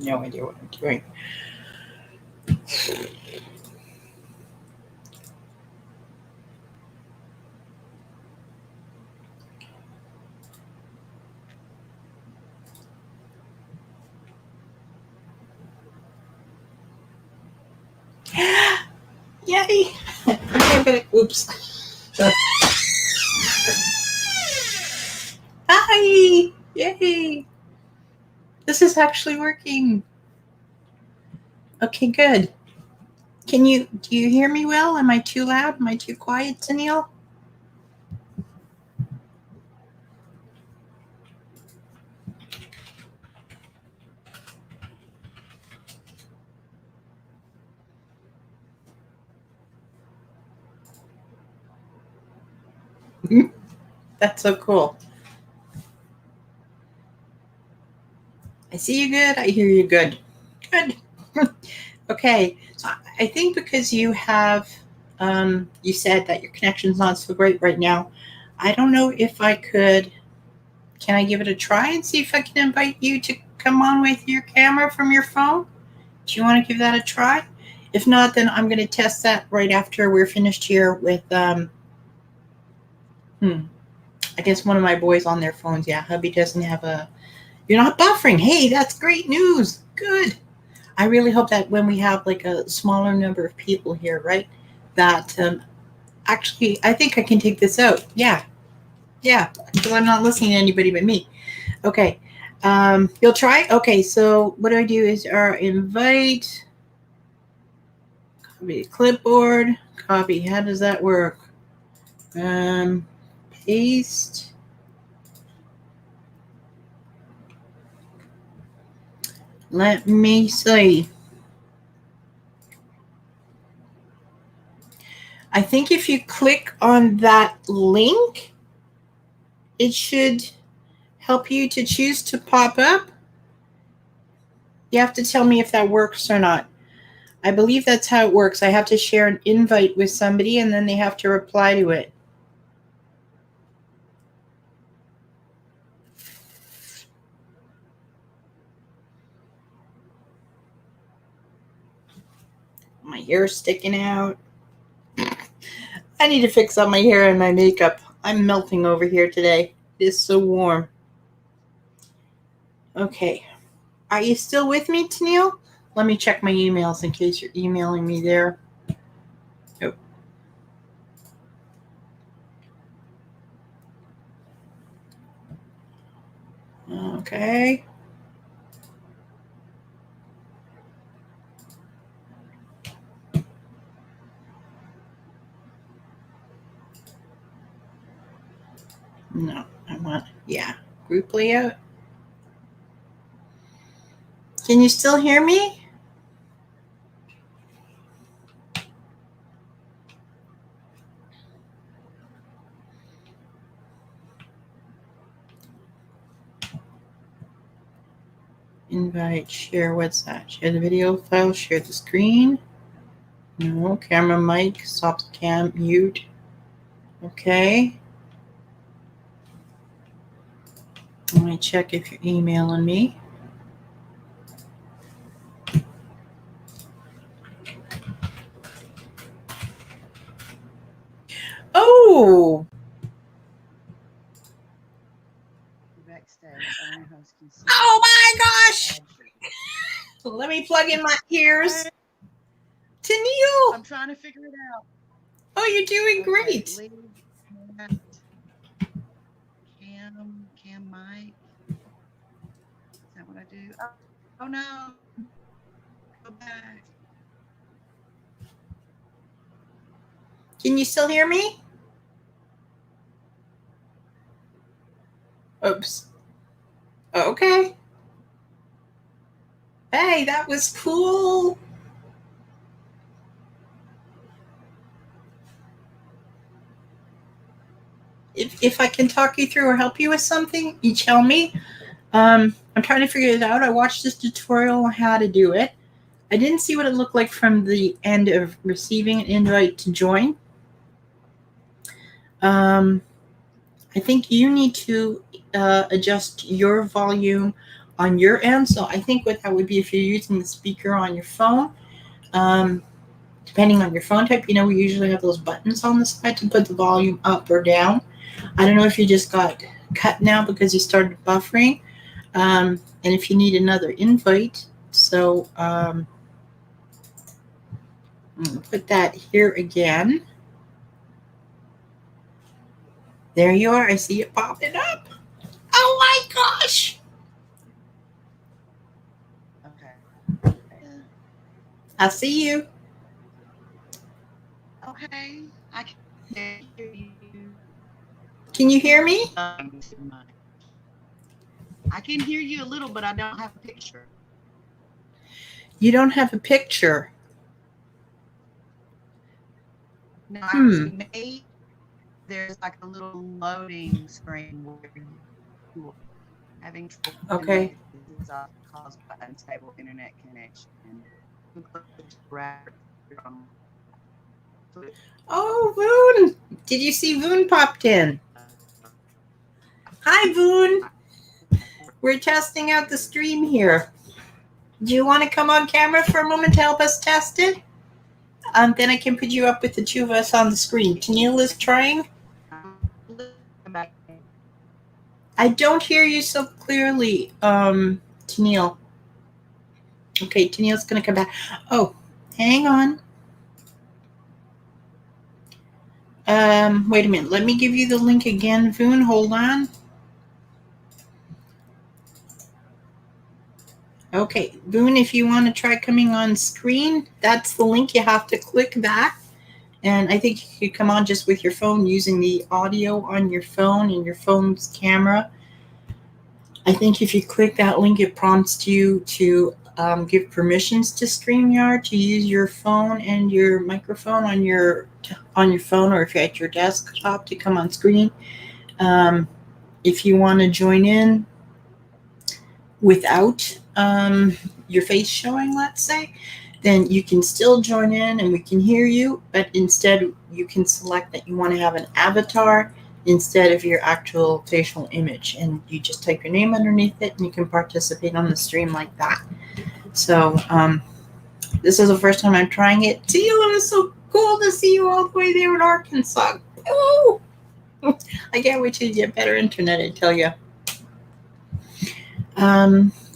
no idea what I'm doing. Yay! Oops. Hi! Yay! This is actually working. Okay, good. Do you hear me well? Am I too loud? Am I too quiet, Tennille? That's so cool. I see you good. I hear you good. Good. Okay. So I think because you have, you said that your connection's not so great right now. I don't know if I could. Can I give it a try and see if I can invite you to come on with your camera from your phone? Do you want to give that a try? If not, then I'm going to test that right after we're finished here with, I guess one of my boys on their phones. Yeah, hubby doesn't have a, you're not buffering. Hey, that's great news. Good. I really hope that when we have like a smaller number of people here, right, that actually, I think I can take this out. Yeah, because I'm not listening to anybody but me. Okay, you'll try? Okay, so what I do is invite, copy clipboard, copy. How does that work? Paste. Let me see. I think if you click on that link, it should help you to choose to pop up. You have to tell me if that works or not. I believe that's how it works. I have to share an invite with somebody and then they have to reply to it. My hair's sticking out. I need to fix up my hair and my makeup. I'm melting over here today. It is so warm. Okay. Are you still with me, Tennille? Let me check my emails in case you're emailing me there. Nope. Okay. No, I want, yeah, group layout. Can you still hear me? Invite, share, what's that? Share the video file, share the screen. No, camera, mic, stop the cam, mute. Okay. Let me check if you're emailing me. Oh! Oh my gosh! Let me plug in my ears. Tennille! I'm trying to figure it out. Oh, you're doing great. Cam mic. Is that what I do? Oh no. Go back. Can you still hear me? Oops. Okay. Hey, that was cool. If I can talk you through or help you with something, you tell me. I'm trying to figure it out. I watched this tutorial on how to do it. I didn't see what it looked like from the end of receiving an invite to join. I think you need to adjust your volume on your end. So I think what that would be if you're using the speaker on your phone, depending on your phone type, you know, we usually have those buttons on the side to put the volume up or down. I don't know if you just got cut now because you started buffering. And if you need another invite, so I'm going to put that here again. There you are. I see it popping up. Oh my gosh. Okay. I see you. Okay. I can hear you. Can you hear me? I can hear you a little, but I don't have a picture. You don't have a picture. No, actually, maybe there's like a little loading screen where you are having trouble. Okay. This is caused by unstable internet connection. Oh, Voon. Did you see Voon popped in? Hi, Voon. We're testing out the stream here. Do you want to come on camera for a moment to help us test it? Then I can put you up with the two of us on the screen. Tennille is trying. I don't hear you so clearly, Tennille. Okay, Tennille's going to come back. Oh, hang on. Wait a minute. Let me give you the link again, Voon. Hold on. Okay, Voon, if you want to try coming on screen, that's the link. You have to click that. And I think you could come on just with your phone using the audio on your phone and your phone's camera. I think if you click that link, it prompts you to give permissions to StreamYard to use your phone and your microphone on your phone, or if you're at your desktop to come on screen. If you want to join in without your face showing, let's say, then you can still join in and we can hear you, but instead you can select that you want to have an avatar instead of your actual facial image, and you just type your name underneath it and you can participate on the stream like that. So this is the first time I'm trying it. Teal, it was so cool to see you all the way there in Arkansas. Ooh. I can't wait till you get better internet, I tell you.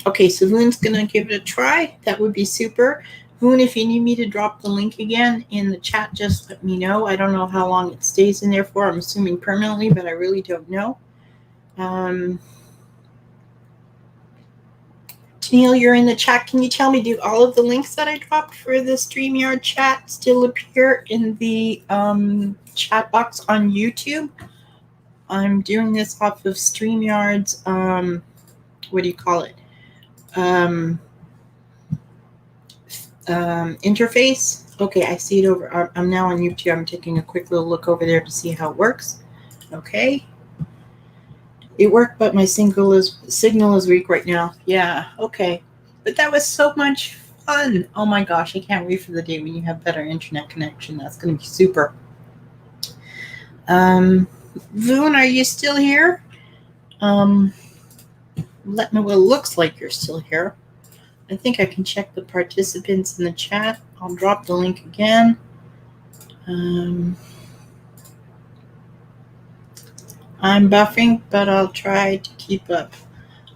Okay, so Voon's gonna give it a try. That would be super. Voon, if you need me to drop the link again in the chat, just let me know. I don't know how long it stays in there for. I'm assuming permanently, but I really don't know. Tennille, you're in the chat. Can you tell me, do all of the links that I dropped for the StreamYard chat still appear in the chat box on YouTube? I'm doing this off of StreamYard's, what do you call it? Interface. Okay, I see it over. I'm now on YouTube. I'm taking a quick little look over there to see how it works. Okay. It worked, but my signal is weak right now. Yeah, okay. But that was so much fun. Oh my gosh, I can't wait for the day when you have better internet connection. That's going to be super. Voon, are you still here? Let me know. Well, it looks like you're still here. I think I can check the participants in the chat. I'll drop the link again. I'm buffering, but I'll try to keep up.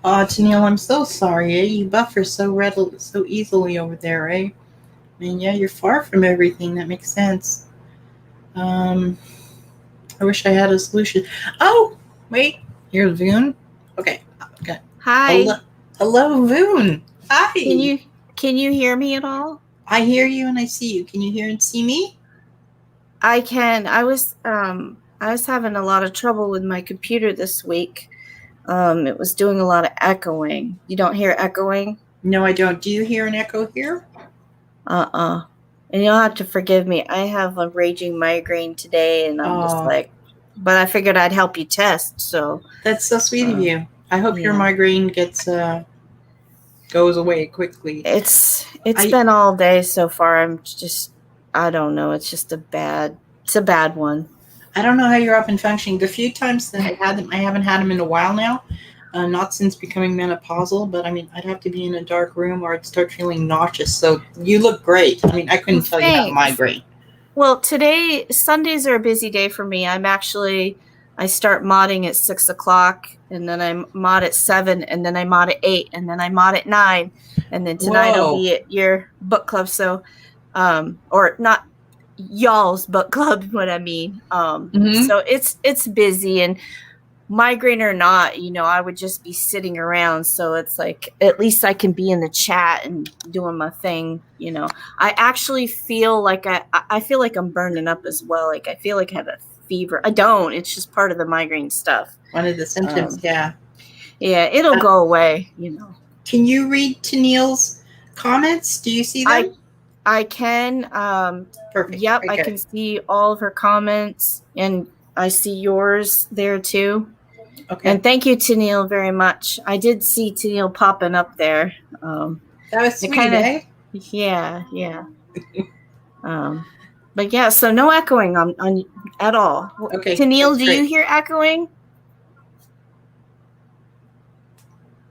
Tennille, I'm so sorry. You buffer so easily over there, eh? I mean, yeah, you're far from everything. That makes sense. I wish I had a solution. Oh, wait. Here's Voon. Okay. Hi. Hello, Voon. Hi. Can you hear me at all? I hear you and I see you. Can you hear and see me? I can. I was having a lot of trouble with my computer this week. It was doing a lot of echoing. You don't hear echoing? No, I don't. Do you hear an echo here? And you'll have to forgive me. I have a raging migraine today, and I'm just like, but I figured I'd help you test. So that's so sweet of you. I hope your migraine goes away quickly. It's been all day so far. I don't know. It's just a bad one. I don't know how you're up and functioning. The few times that I had them, I haven't had them in a while now. not since becoming menopausal, but I mean, I'd have to be in a dark room or I'd start feeling nauseous. So you look great. I mean, I couldn't tell you have a Thanks. migraine. Well, Sundays are a busy day for me. I start modding at 6 o'clock, and then I mod at 7, and then I mod at 8, and then I mod at 9, and then tonight I'll be at your book club. So, or not y'all's book club, what I mean. So it's busy, and migraine or not, I would just be sitting around. So it's like, at least I can be in the chat and doing my thing. I actually feel like I feel like I'm burning up as well. Like I feel like I have a fever. I don't. It's just part of the migraine stuff. One of the symptoms, yeah. Yeah, it'll go away, Can you read Tennille's comments? Do you see them? I can. Perfect. Yep, Okay. I can see all of her comments, and I see yours there too. Okay. And thank you, Tennille, very much. I did see Tennille popping up there. That was sweet, eh? Yeah. But yeah, so no echoing on at all. Okay. Tennille, do you hear echoing?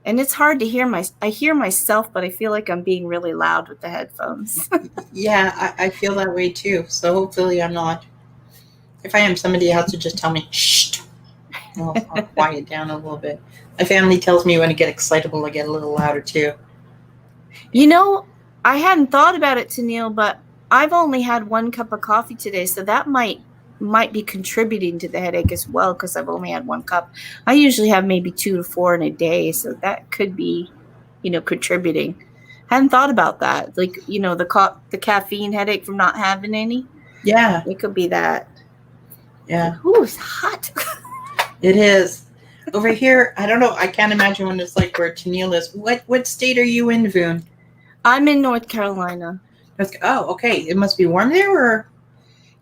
And it's hard to hear I hear myself, but I feel like I'm being really loud with the headphones. Yeah, I feel that way too. So hopefully I'm not. If I am, somebody has to just tell me, shh. I'll quiet down a little bit. My family tells me when I get excitable, I get a little louder too. I hadn't thought about it, Tennille, but I've only had 1 cup of coffee today, so that might be contributing to the headache as well, because I've only had 1 cup. I usually have maybe 2 to 4 in a day, so that could be, contributing. Hadn't thought about that. Like, the caffeine headache from not having any. Yeah. It could be that. Yeah. Ooh, it's hot. It is. Over here, I don't know. I can't imagine what it's like where Tennille is. What state are you in, Voon? I'm in North Carolina. Oh, okay. It must be warm there, or?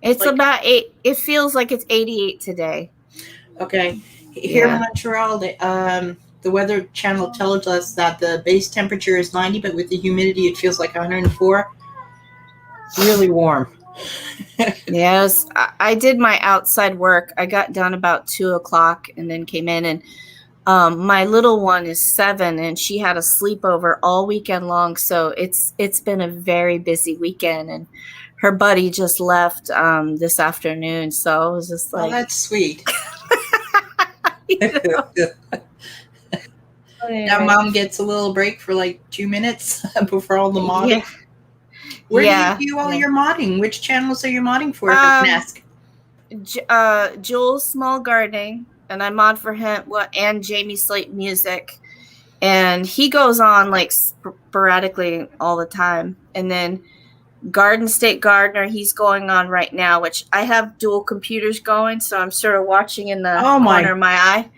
It's about 8. It feels like it's 88 today. Okay. Here in Montreal, the Weather Channel tells us that the base temperature is 90, but with the humidity, it feels like 104. Really warm. Yes, I did my outside work. I got done about 2 o'clock and then came in, and my little one is 7, and she had a sleepover all weekend long. So it's been a very busy weekend, and her buddy just left this afternoon. So I was just like, oh, that's sweet. Now mom gets a little break for like 2 minutes before all the modding. Yeah. Where do you do all your modding? Which channels are you modding for, if I can ask? Jules Small Gardening, and I mod for him, and Jamie Slate Music. And he goes on like sporadically all the time. And then Garden State Gardener, he's going on right now, which I have dual computers going, so I'm sort of watching in the corner of my eye.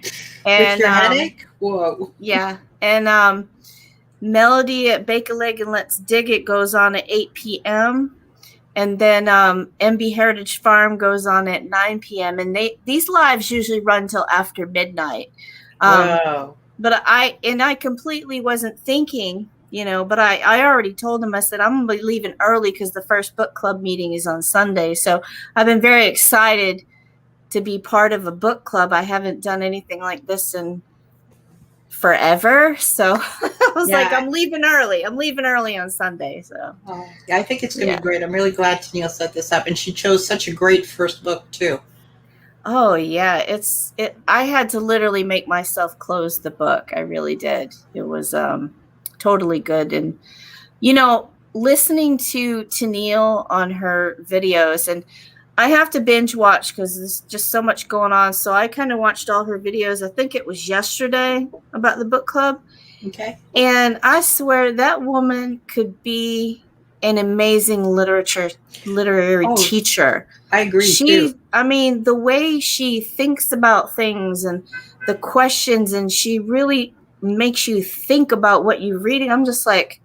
And with your headache? Whoa. Yeah. And Melody at Bake a Leg and Let's Dig It goes on at 8 p.m. And then MB Heritage Farm goes on at 9 p.m. And these lives usually run till after midnight. Wow. But I completely wasn't thinking, but I already told them, I said, I'm going to be leaving early because the first book club meeting is on Sunday. So I've been very excited to be part of a book club. I haven't done anything like this in forever. So I was like, I'm leaving early. I'm leaving early on Sunday. So yeah, I think it's going to be great. I'm really glad Tennille set this up. And she chose such a great first book too. Oh yeah, I had to literally make myself close the book. I really did. It was totally good. And listening to Tennille on her videos, and I have to binge watch because there's just so much going on. So I kind of watched all her videos. I think it was yesterday about the book club. Okay. And I swear that woman could be an amazing literary teacher. I agree too. I mean, the way she thinks about things and the questions, and she really makes you think about what you're reading. I'm just like,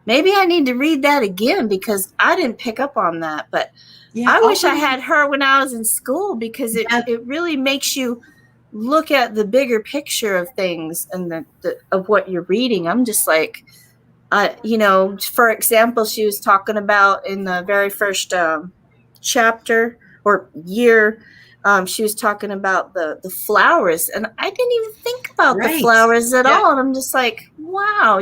maybe I need to read that again because I didn't pick up on that. But I wish I had her when I was in school, because it really makes you look at the bigger picture of things and of what you're reading. I'm just like, for example, she was talking about in the very first chapter or year, she was talking about the flowers, and I didn't even think about the Right. flowers at Yeah. all. And I'm just like, wow,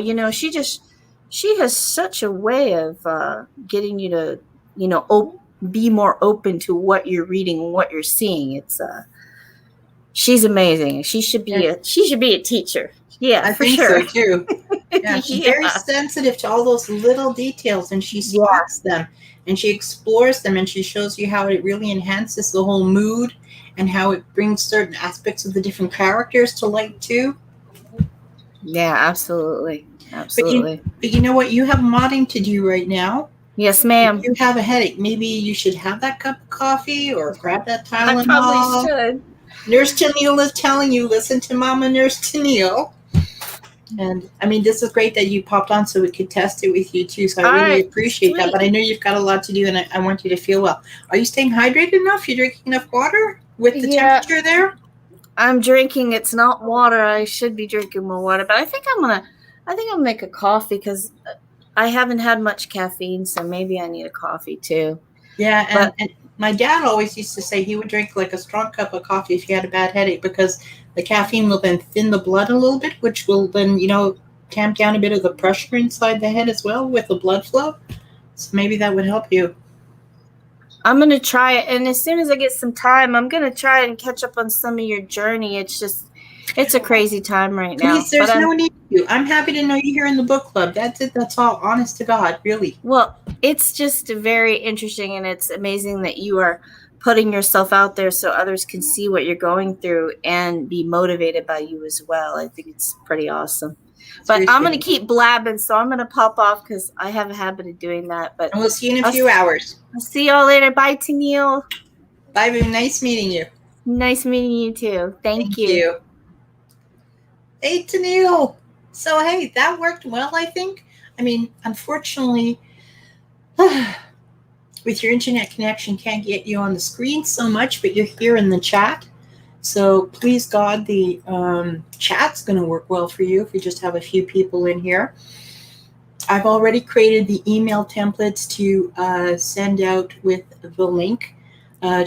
she has such a way of getting you to, be more open to what you're reading and what you're seeing. She's amazing. She should be a teacher. Yeah, I for think sure. so too. Yeah, she's very sensitive to all those little details, and she spots them, and she explores them, and she shows you how it really enhances the whole mood, and how it brings certain aspects of the different characters to light too. Yeah, absolutely. Absolutely. But you know what? You have modding to do right now. Yes, ma'am. If you have a headache, maybe you should have that cup of coffee or grab that Tylenol. I probably should. Nurse Tennille is telling you, listen to Mama Nurse Tennille. And I mean, this is great that you popped on so we could test it with you too. So I really appreciate that. But I know you've got a lot to do, and I want you to feel well. Are you staying hydrated enough? You drinking enough water with the temperature there? I'm drinking. It's not water. I should be drinking more water, but I think I'll make a coffee because I haven't had much caffeine, so maybe I need a coffee too. Yeah, and my dad always used to say he would drink like a strong cup of coffee if he had a bad headache, because the caffeine will then thin the blood a little bit, which will then, tamp down a bit of the pressure inside the head as well with the blood flow. So maybe that would help you. I'm going to try it. And as soon as I get some time, I'm going to try and catch up on some of your journey. It's a crazy time right now. Please, there's no need to. I'm happy to know you here in the book club. That's it. That's all. Honest to God, really. Well, it's just very interesting, and it's amazing that you are putting yourself out there so others can see what you're going through and be motivated by you as well. I think it's pretty awesome. But I'm going to keep blabbing, so I'm going to pop off because I have a habit of doing that. But we'll see you in a few hours. I'll see y'all later. Bye, Tennille. Bye, boo. Nice meeting you. Nice meeting you too. Thank you. Hey, Tennille. So, hey, that worked well, I think. I mean, unfortunately, with your internet connection, can't get you on the screen so much, but you're here in the chat. So please God, the chat's going to work well for you if you just have a few people in here. I've already created the email templates to send out with the link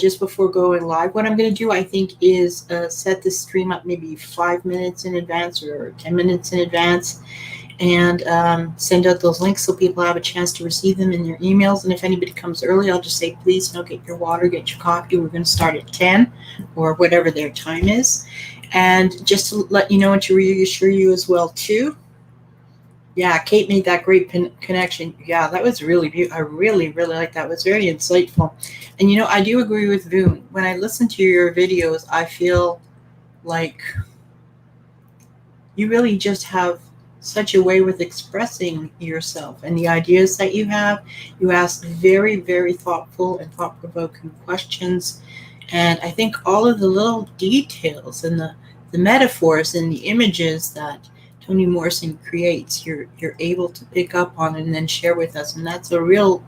just before going live. What I'm going to do, I think, is set the stream up maybe 5 minutes in advance or 10 minutes in advance, and send out those links so people have a chance to receive them in their emails. And if anybody comes early, I'll just say, please, get your water, get your coffee. We're going to start at 10 or whatever their time is. And just to let you know and to reassure you as well, too. Yeah, Kate made that great connection. Yeah, that was really beautiful. I really, really like that. It was very insightful. And, I do agree with Voon. When I listen to your videos, I feel like you really just have such a way with expressing yourself and the ideas that you have. You ask very, very thoughtful and thought-provoking questions. And I think all of the little details and the metaphors and the images that Toni Morrison creates, you're able to pick up on and then share with us. And that's a real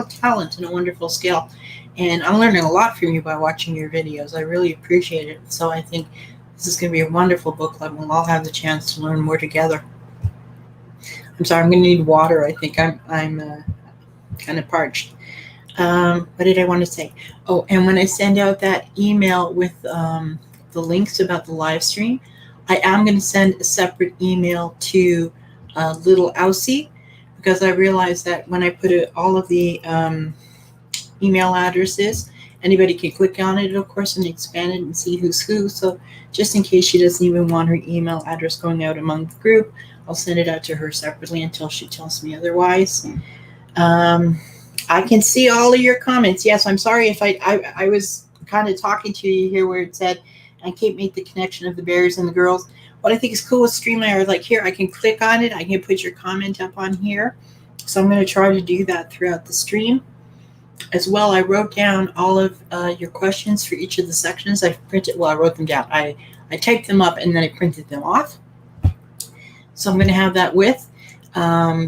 talent and a wonderful skill. And I'm learning a lot from you by watching your videos. I really appreciate it. So I think this is going to be a wonderful book club. We'll all have the chance to learn more together. I'm sorry, I'm going to need water. I think I'm kind of parched. What did I want to say? Oh, and when I send out that email with the links about the live stream, I am going to send a separate email to Little Aussie, because I realized that when I put all of the email addresses, anybody can click on it, of course, and expand it and see who's who. So just in case she doesn't even want her email address going out among the group, I'll send it out to her separately until she tells me otherwise. I can see all of your comments. Yes, I'm sorry if I was kind of talking to you here where it said, and Kate made the connection of the bears and the girls. What I think is cool with Streamlabs, like here, I can click on it. I can put your comment up on here. So I'm going to try to do that throughout the stream. As well, I wrote down all of your questions for each of the sections. I wrote them down. I typed them up and then I printed them off. So I'm going to have that with,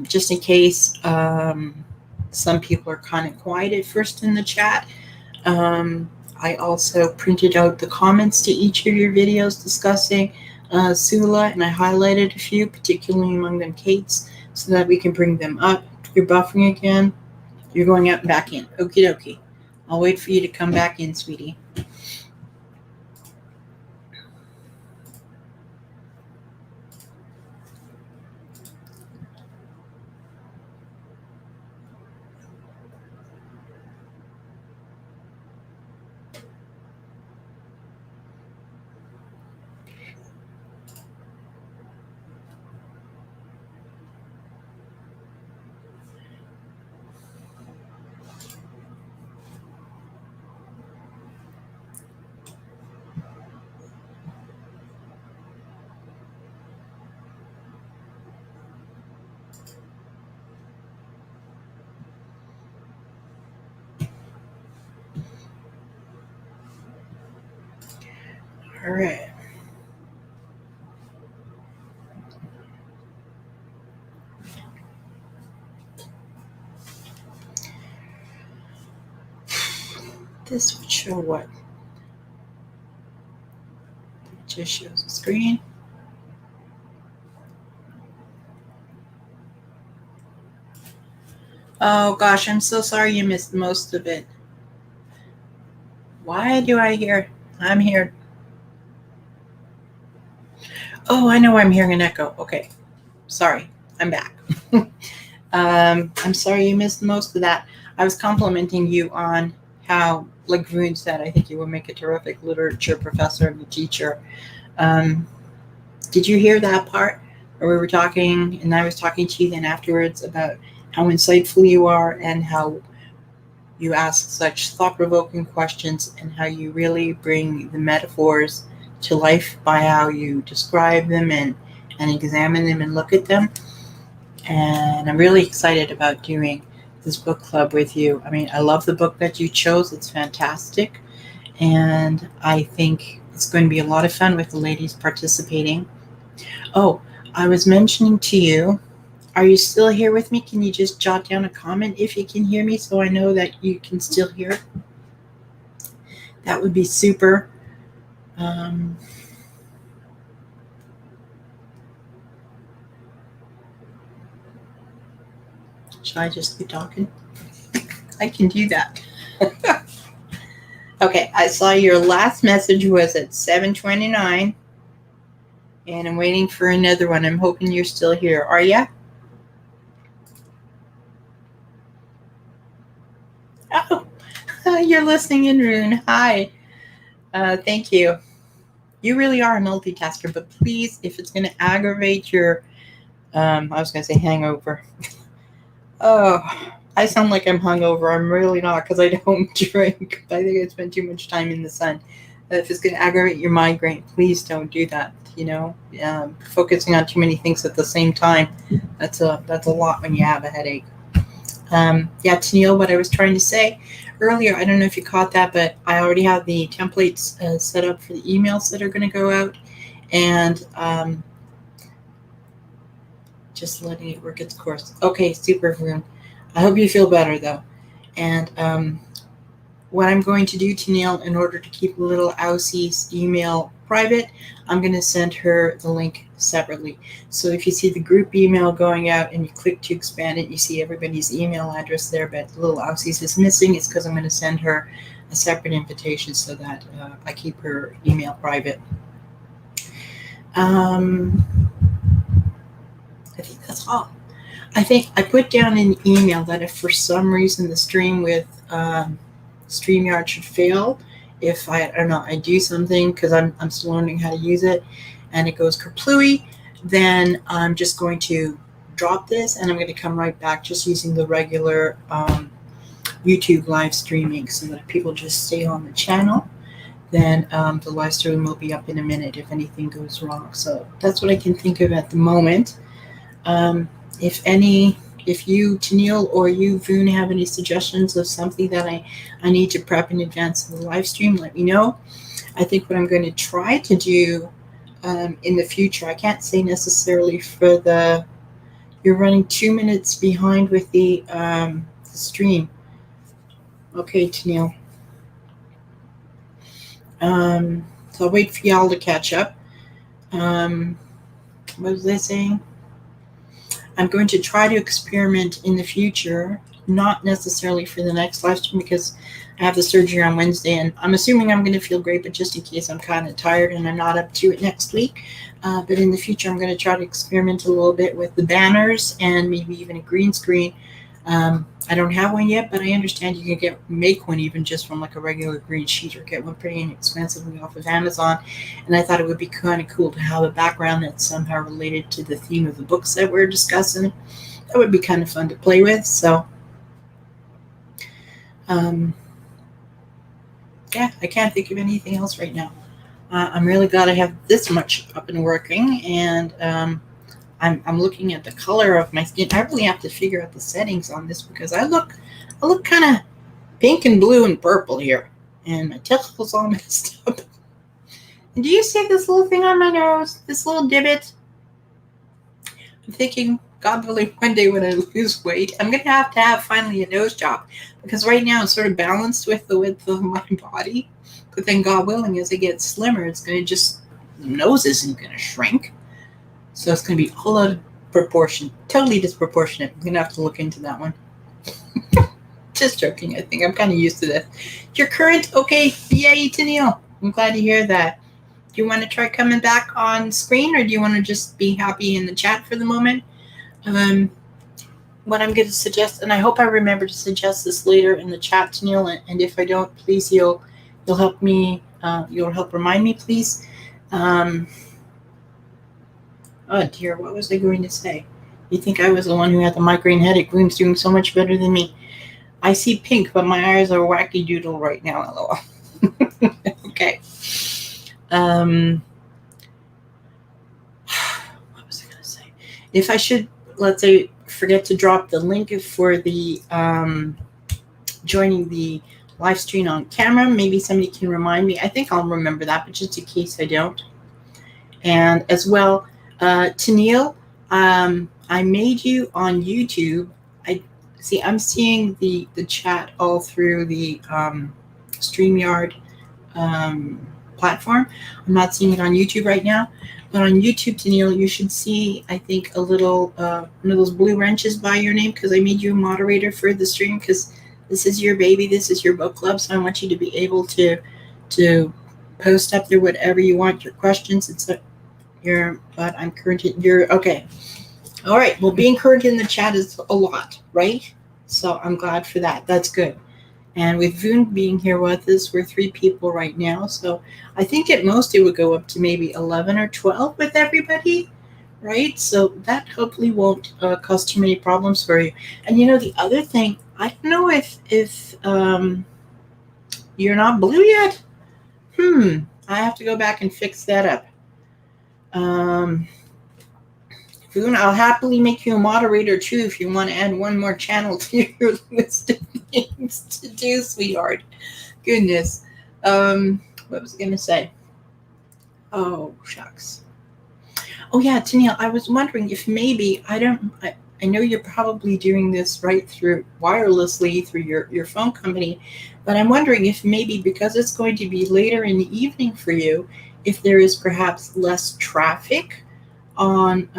just in case some people are kind of quiet at first in the chat. I also printed out the comments to each of your videos discussing Sula, and I highlighted a few, particularly among them Kate's, so that we can bring them up. You're buffering again. You're going out and back in. Okie dokie. I'll wait for you to come back in, sweetie. All right. This would show what? It just shows the screen. Oh gosh, I'm so sorry you missed most of it. Why do I hear? I'm here. Oh, I know I'm hearing an echo. Okay. Sorry. I'm back. I'm sorry you missed most of that. I was complimenting you on how, like Varun said, I think you would make a terrific literature professor and a teacher. Did you hear that part where we were talking, and I was talking to you then afterwards about how insightful you are and how you ask such thought-provoking questions and how you really bring the metaphors to life by how you describe them and examine them and look at them. And I'm really excited about doing this book club with you. I mean, I love the book that you chose. It's fantastic. And I think it's going to be a lot of fun with the ladies participating. Oh, I was mentioning to you, are you still here with me? Can you just jot down a comment if you can hear me so I know that you can still hear? That would be super. Should I just keep talking? I can do that. Okay, I saw your last message was at 7:29, and I'm waiting for another one. I'm hoping you're still here. Are ya? Oh, you're listening in, Rune. Hi. Thank you. You really are a multitasker, but please, if it's going to aggravate your, I was going to say hangover. Oh, I sound like I'm hungover. I'm really not because I don't drink. I think I spend too much time in the sun. If it's going to aggravate your migraine, please don't do that. Focusing on too many things at the same time, that's a lot when you have a headache. Tennille, what I was trying to say earlier, I don't know if you caught that, but I already have the templates set up for the emails that are going to go out, and just letting it work its course. Okay, super, Varun. I hope you feel better, though. And what I'm going to do to Neil, in order to keep little Ausie's email private, I'm going to send her the link separately. So if you see the group email going out and you click to expand it, you see everybody's email address there, but little Ausie's is missing. It's because I'm going to send her a separate invitation so that I keep her email private. I think that's all. I think I put down in the email that if for some reason the stream with StreamYard should fail, if I do something because I'm still learning how to use it and it goes kerplooey, then I'm just going to drop this and I'm going to come right back just using the regular YouTube live streaming so that people just stay on the channel. Then the live stream will be up in a minute if anything goes wrong. So that's what I can think of at the moment. If you, Tennille, or you, Voon, have any suggestions of something that I need to prep in advance of the live stream, let me know. I think what I'm going to try to do in the future, I can't say necessarily for you're running 2 minutes behind with the stream. Okay, Tennille. So I'll wait for y'all to catch up. What was I saying? I'm going to try to experiment in the future, not necessarily for the next live stream because I have the surgery on Wednesday and I'm assuming I'm going to feel great, but just in case I'm kind of tired and I'm not up to it next week. But in the future, I'm going to try to experiment a little bit with the banners and maybe even a green screen. I don't have one yet, but I understand you can make one even just from like a regular green sheet or get one pretty inexpensively off of Amazon. And I thought it would be kind of cool to have a background that's somehow related to the theme of the books that we're discussing. That would be kind of fun to play with. So, I can't think of anything else right now. I'm really glad I have this much up and working, and I'm looking at the color of my skin. I really have to figure out the settings on this because I look kind of pink and blue and purple here, and my testicles all messed up. And do you see this little thing on my nose? This little divot? I'm thinking, God willing, one day when I lose weight, I'm going to have finally a nose job. Because right now it's sort of balanced with the width of my body. But then, God willing, as I get slimmer, it's going to just, the nose isn't going to shrink. So it's going to be a whole lot of proportion. Totally disproportionate. I'm going to have to look into that one. Just joking, I think. I'm kind of used to this. You're current? Okay. Yay, Tennille. I'm glad to hear that. Do you want to try coming back on screen, or do you want to just be happy in the chat for the moment? What I'm going to suggest, and I hope I remember to suggest this later in the chat, Tennille, and if I don't, please, you'll help me. You'll help remind me, please. Oh dear, what was I going to say? You think I was the one who had the migraine headache? Bloom's doing so much better than me. I see pink, but my eyes are wacky doodle right now, lol. Okay. What was I going to say? If I should, let's say, forget to drop the link for the joining the live stream on camera, maybe somebody can remind me. I think I'll remember that, but just in case I don't. And as well, Tennille, I made you on YouTube. I'm seeing the chat all through the StreamYard platform. I'm not seeing it on YouTube right now, but on YouTube, Tennille, you should see, I think, a little one of those blue wrenches by your name, because I made you a moderator for the stream, because this is your baby, this is your book club, so I want you to be able to post up there whatever you want, your questions. But I'm current. You're okay. All right. Well, being current in the chat is a lot, right? So I'm glad for that. That's good. And with Voon being here with us, we're 3 people right now. So I think at most it would go up to maybe 11 or 12 with everybody, right? So that hopefully won't cause too many problems for you. And the other thing, I don't know if you're not blue yet. I have to go back and fix that up. Voon, I'll happily make you a moderator too if you want to add one more channel to your list of things to do, sweetheart. Goodness. What was I going to say? Oh, shucks. Oh, yeah, Tennille, I was wondering if maybe, I know you're probably doing this right through wirelessly through your phone company, but I'm wondering if maybe because it's going to be later in the evening for you, if there is perhaps less traffic on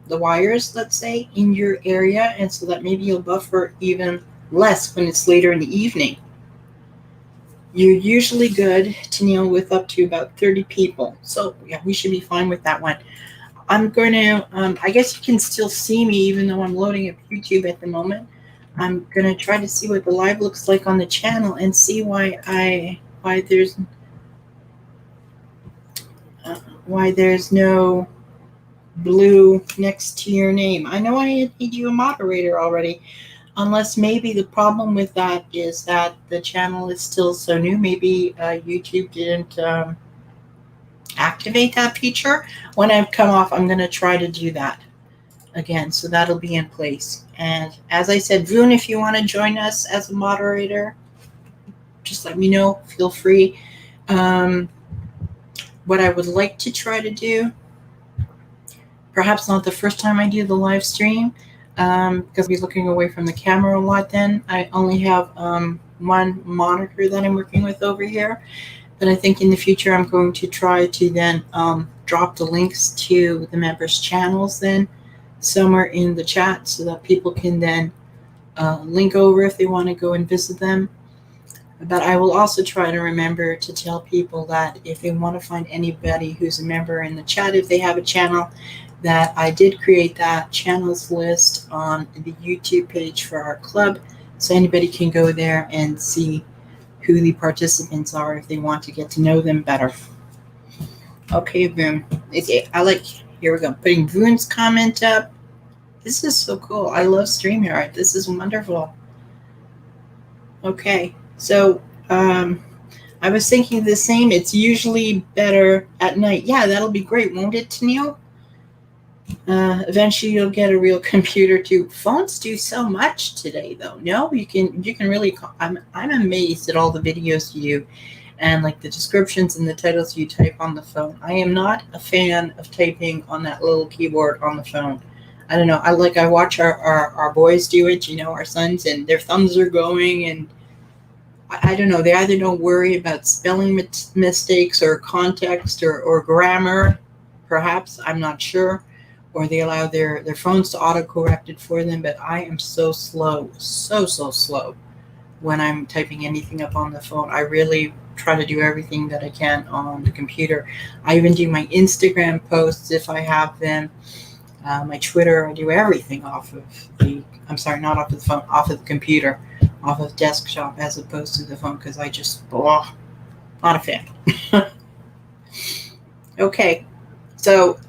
the wires, let's say, in your area, and so that maybe you'll buffer even less when it's later in the evening. You're usually good, Tennille, with up to about 30 people. So, yeah, we should be fine with that one. I'm going to, I guess you can still see me even though I'm loading up YouTube at the moment. I'm going to try to see what the live looks like on the channel and see why there's no blue next to your name. I know I made you a moderator already, unless maybe the problem with that is that the channel is still so new. Maybe YouTube didn't activate that feature. When I come off, I'm going to try to do that again, so that'll be in place. And as I said, Voon, if you want to join us as a moderator, just let me know. Feel free. What I would like to try to do, perhaps not the first time I do the live stream, because I'll be looking away from the camera a lot then. I only have one monitor that I'm working with over here. But I think in the future I'm going to try to then drop the links to the members' channels then somewhere in the chat so that people can then link over if they want to go and visit them. But I will also try to remember to tell people that if they want to find anybody who's a member in the chat, if they have a channel, that I did create that channels list on the YouTube page for our club, so anybody can go there and see who the participants are if they want to get to know them better. Okay, Voon. Here we go. Putting Voon's comment up. This is so cool. I love StreamYard. This is wonderful. Okay, so I was thinking the same. It's usually better at night. Yeah, that'll be great, won't it, Tennille? Eventually you'll get a real computer too. Phones do so much today though. No, you can really I'm amazed at all the videos you do. and like the descriptions and the titles you type on the phone. I am not a fan of typing on that little keyboard on the phone. I don't know. I watch our boys do it, our sons, and their thumbs are going, and I don't know. They either don't worry about spelling mistakes or context or grammar, perhaps. I'm not sure. Or they allow their phones to autocorrect it for them. But I am so slow, so slow when I'm typing anything up on the phone. I really try to do everything that I can on the computer. I even do my Instagram posts if I have them. My Twitter, I do everything off of not off of the phone, off of the computer, off of desktop as opposed to the phone, because I just, not a fan. Okay, so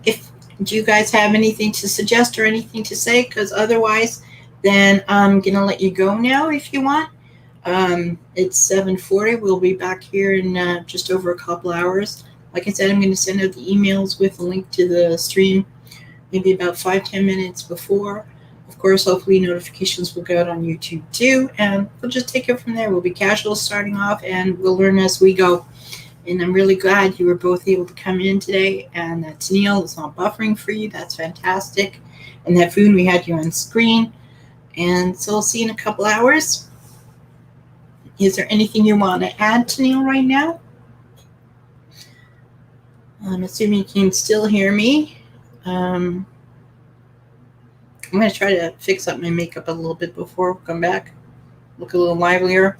do you guys have anything to suggest or anything to say? Because otherwise, then I'm going to let you go now if you want. It's 7:40. We'll be back here in just over a couple hours. Like I said, I'm going to send out the emails with a link to the stream maybe about 5-10 minutes before. Of course, hopefully notifications will go out on YouTube too, and we'll just take it from there. We'll be casual starting off, and we'll learn as we go. And I'm really glad you were both able to come in today, and that Neil is not buffering for you. That's fantastic. And that Foon, we had you on screen. And so I'll see you in a couple hours. Is there anything you want to add to Neil right now? I'm assuming you can still hear me. I'm going to try to fix up my makeup a little bit before we come back. Look a little livelier.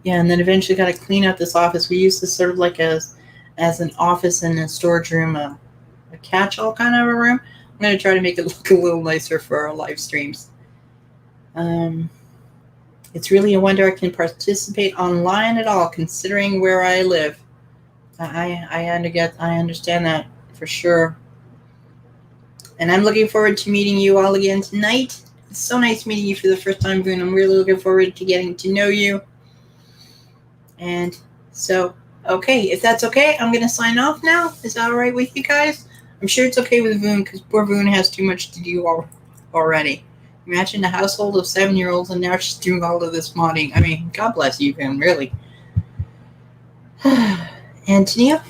Yeah, and then eventually got to clean out this office. We use this sort of like as an office and a storage room, a catch-all kind of a room. I'm going to try to make it look a little nicer for our live streams. It's really a wonder I can participate online at all, considering where I live. I understand that for sure. And I'm looking forward to meeting you all again tonight. It's so nice meeting you for the first time, Boone. I'm really looking forward to getting to know you. And so, okay, if that's okay, I'm going to sign off now. Is that all right with you guys? I'm sure it's okay with Boone, because poor Boone has too much to do already. Imagine a household of 7-year-olds, and now she's doing all of this modding. I mean, God bless you, Boone, really. Antonia,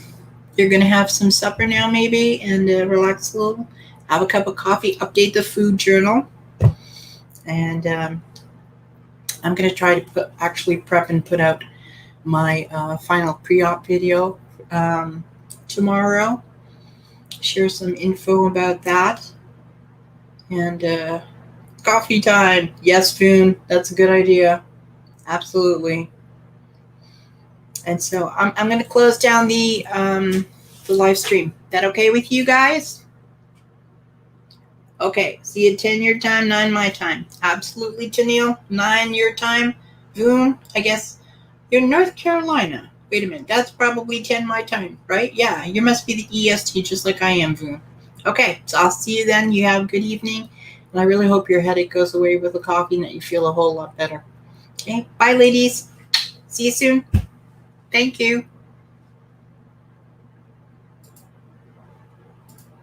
you're going to have some supper now, maybe, and relax a little. Have a cup of coffee, update the food journal. And I'm going to try to actually prep and put out my final pre-op video tomorrow. Share some info about that. And coffee time. Yes, Foon, that's a good idea. Absolutely. And so I'm going to close down the live stream. That okay with you guys? Okay, see you 10 your time, 9 my time. Absolutely, Tennille. 9 your time. Voon, I guess you're in North Carolina. Wait a minute, that's probably 10 my time, right? Yeah, you must be the EST just like I am, Voon. Okay, so I'll see you then. You have a good evening. And I really hope your headache goes away with the coffee and that you feel a whole lot better. Okay, bye, ladies. See you soon. Thank you.